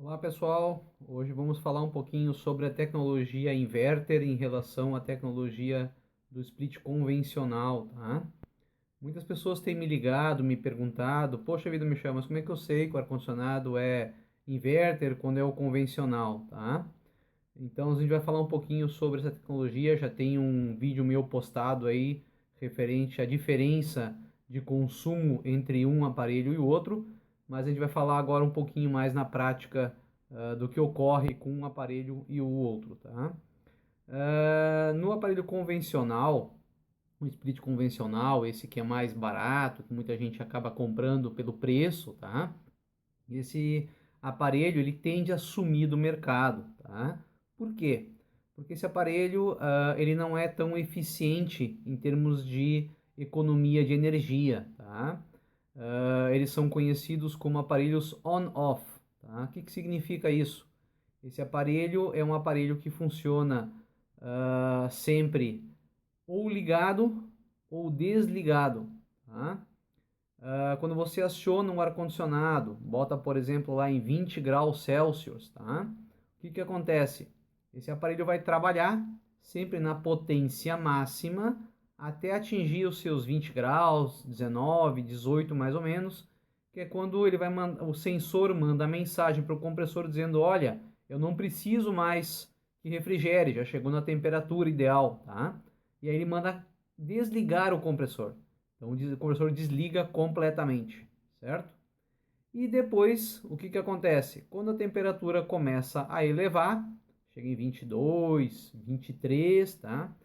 Olá pessoal, hoje vamos falar um pouquinho sobre a tecnologia inverter em relação à tecnologia do split convencional, tá? Muitas pessoas têm me ligado, me perguntado, poxa vida, Michel, mas como é que eu sei que o ar-condicionado é inverter quando é o convencional, tá? Então a gente vai falar um pouquinho sobre essa tecnologia, já tem um vídeo meu postado aí referente à diferença de consumo entre um aparelho e o outro, mas a gente vai falar agora um pouquinho mais na prática do que ocorre com um aparelho e o outro, tá? No aparelho convencional, o split convencional, esse que é mais barato, que muita gente acaba comprando pelo preço, tá? Esse aparelho ele tende a sumir do mercado, tá? Por quê? Porque esse aparelho ele não é tão eficiente em termos de economia de energia, tá? Eles são conhecidos como aparelhos on-off, tá? O que que significa isso? Esse aparelho é um aparelho que funciona sempre ou ligado ou desligado, tá? Quando você aciona um ar-condicionado, bota, por exemplo, lá em 20 graus Celsius, tá? O que que acontece? Esse aparelho vai trabalhar sempre na potência máxima até atingir os seus 20 graus, 19, 18 mais ou menos, que é quando ele vai o sensor manda a mensagem para o compressor dizendo, olha, eu não preciso mais que refrigere, já chegou na temperatura ideal, tá? E aí ele manda desligar o compressor. Então o compressor desliga completamente, certo? E depois, o que que acontece? Quando a temperatura começa a elevar, chega em 22, 23, tá?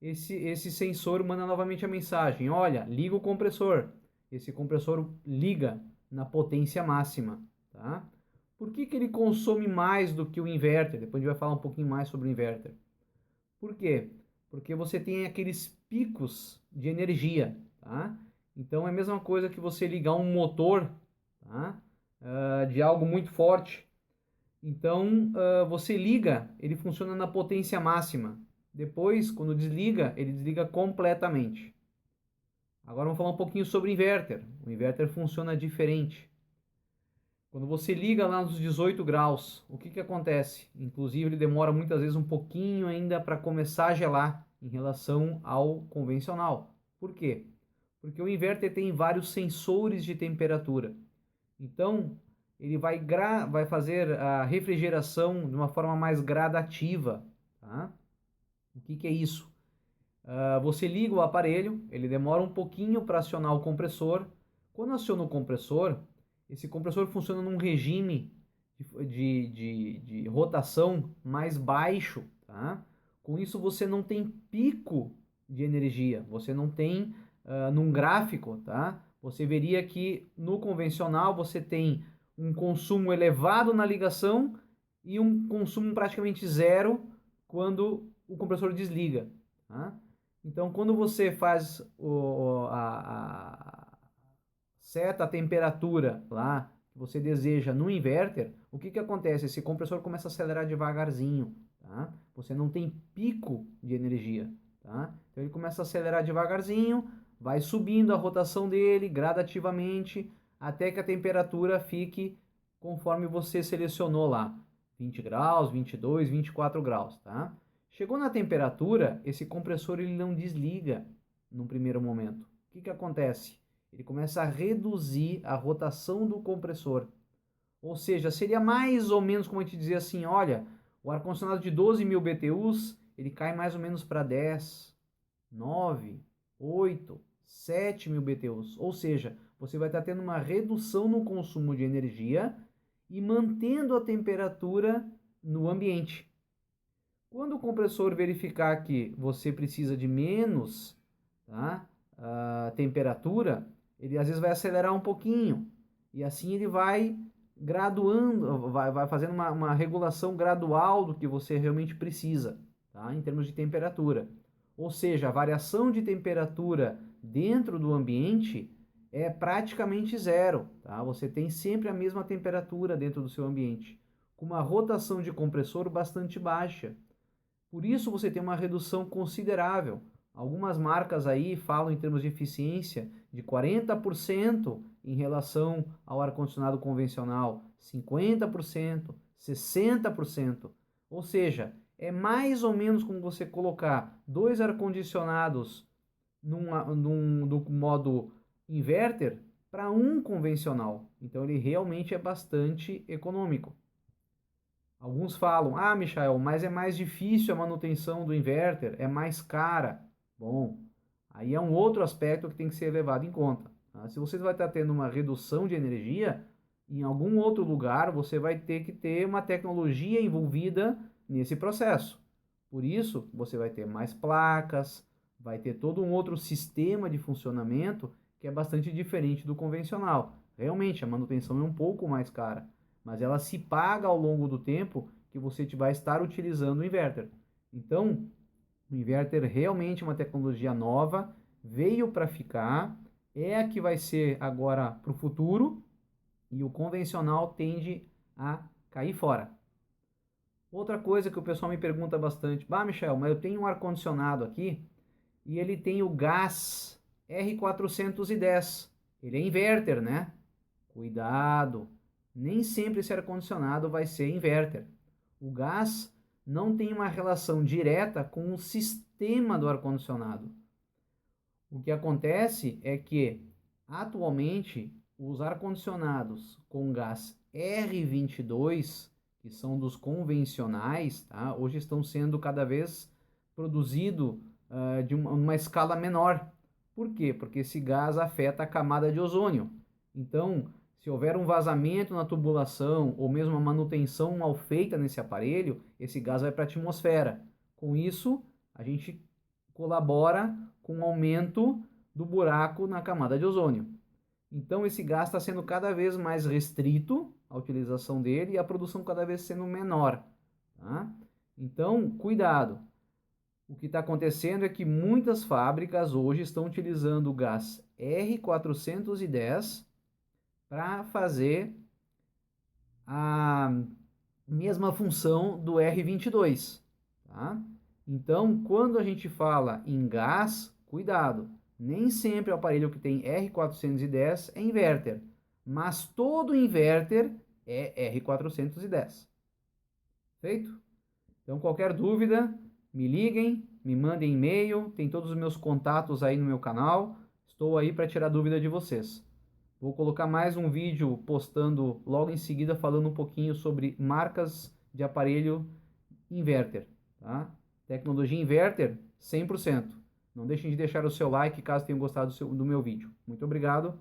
Esse sensor manda novamente a mensagem: olha, liga o compressor. Esse compressor liga na potência máxima, tá? Por que que ele consome mais do que o inverter? Depois a gente vai falar um pouquinho mais sobre o inverter. Por quê? Porque você tem aqueles picos de energia, tá? Então é a mesma coisa que você ligar um motor, tá? De algo muito forte. Então você liga, ele funciona na potência máxima. Depois, quando desliga, ele desliga completamente. Agora vamos falar um pouquinho sobre o inverter. O inverter funciona diferente. Quando você liga lá nos 18 graus, o que que acontece? Inclusive, ele demora muitas vezes um pouquinho ainda para começar a gelar em relação ao convencional. Por quê? Porque o inverter tem vários sensores de temperatura. Então, ele vai fazer a refrigeração de uma forma mais gradativa. Tá? O que que é isso? Você liga o aparelho, ele demora um pouquinho para acionar o compressor. Quando aciona o compressor, esse compressor funciona num regime de rotação mais baixo, tá? Com isso você não tem pico de energia, você não tem num gráfico, tá? Você veria que no convencional você tem um consumo elevado na ligação e um consumo praticamente zero quando o compressor desliga, tá? Então, quando você faz seta a temperatura lá que você deseja no inverter, o que que acontece? Esse compressor começa a acelerar devagarzinho, tá? Você não tem pico de energia, tá? Então ele começa a acelerar devagarzinho, vai subindo a rotação dele gradativamente até que a temperatura fique conforme você selecionou lá, 20 graus, 22, 24 graus, tá? Chegou na temperatura, esse compressor ele não desliga num primeiro momento. O que que acontece? Ele começa a reduzir a rotação do compressor. Ou seja, seria mais ou menos como a gente dizer assim, olha, o ar-condicionado de 12.000 BTUs, ele cai mais ou menos para 10, 9, 8, 7.000 BTUs. Ou seja, você vai estar tendo uma redução no consumo de energia e mantendo a temperatura no ambiente. Quando o compressor verificar que você precisa de menos, tá, temperatura, ele às vezes vai acelerar um pouquinho. E assim ele vai graduando, vai fazendo uma regulação gradual do que você realmente precisa, tá, em termos de temperatura. Ou seja, a variação de temperatura dentro do ambiente é praticamente zero, tá? Você tem sempre a mesma temperatura dentro do seu ambiente, com uma rotação de compressor bastante baixa. Por isso você tem uma redução considerável. Algumas marcas aí falam em termos de eficiência de 40% em relação ao ar-condicionado convencional, 50%, 60%. Ou seja, é mais ou menos como você colocar dois ar-condicionados do modo inverter para um convencional. Então ele realmente é bastante econômico. Alguns falam, ah, Michael, mas é mais difícil a manutenção do inverter, é mais cara. Bom, aí é um outro aspecto que tem que ser levado em conta. Tá? Se você vai estar tendo uma redução de energia, em algum outro lugar você vai ter que ter uma tecnologia envolvida nesse processo. Por isso, você vai ter mais placas, vai ter todo um outro sistema de funcionamento que é bastante diferente do convencional. Realmente, a manutenção é um pouco mais cara, mas ela se paga ao longo do tempo que você vai estar utilizando o inverter. Então, o inverter realmente é uma tecnologia nova, veio para ficar, é a que vai ser agora para o futuro, e o convencional tende a cair fora. Outra coisa que o pessoal me pergunta bastante, bah, Michel, mas eu tenho um ar-condicionado aqui e ele tem o gás R410. Ele é inverter, né? Cuidado, nem sempre esse ar-condicionado vai ser inverter. O gás não tem uma relação direta com o sistema do ar-condicionado. O que acontece é que, atualmente, os ar-condicionados com gás R22, que são dos convencionais, tá? Hoje estão sendo cada vez produzidos de uma escala menor. Por quê? Porque esse gás afeta a camada de ozônio. Então, se houver um vazamento na tubulação ou mesmo uma manutenção mal feita nesse aparelho, esse gás vai para a atmosfera. Com isso, a gente colabora com o aumento do buraco na camada de ozônio. Então, esse gás está sendo cada vez mais restrito, a utilização dele, e a produção cada vez sendo menor. Tá? Então, cuidado. O que está acontecendo é que muitas fábricas hoje estão utilizando o gás R410 para fazer a mesma função do R22. Tá? Então, quando a gente fala em gás, cuidado. Nem sempre o aparelho que tem R410 é inverter, mas todo inverter é R410. Feito? Então, qualquer dúvida, me liguem, me mandem e-mail, tem todos os meus contatos aí no meu canal. Estou aí para tirar dúvida de vocês. Vou colocar mais um vídeo postando logo em seguida falando um pouquinho sobre marcas de aparelho inverter, tá? Tecnologia inverter 100%. Não deixem de deixar o seu like caso tenham gostado do meu vídeo. Muito obrigado.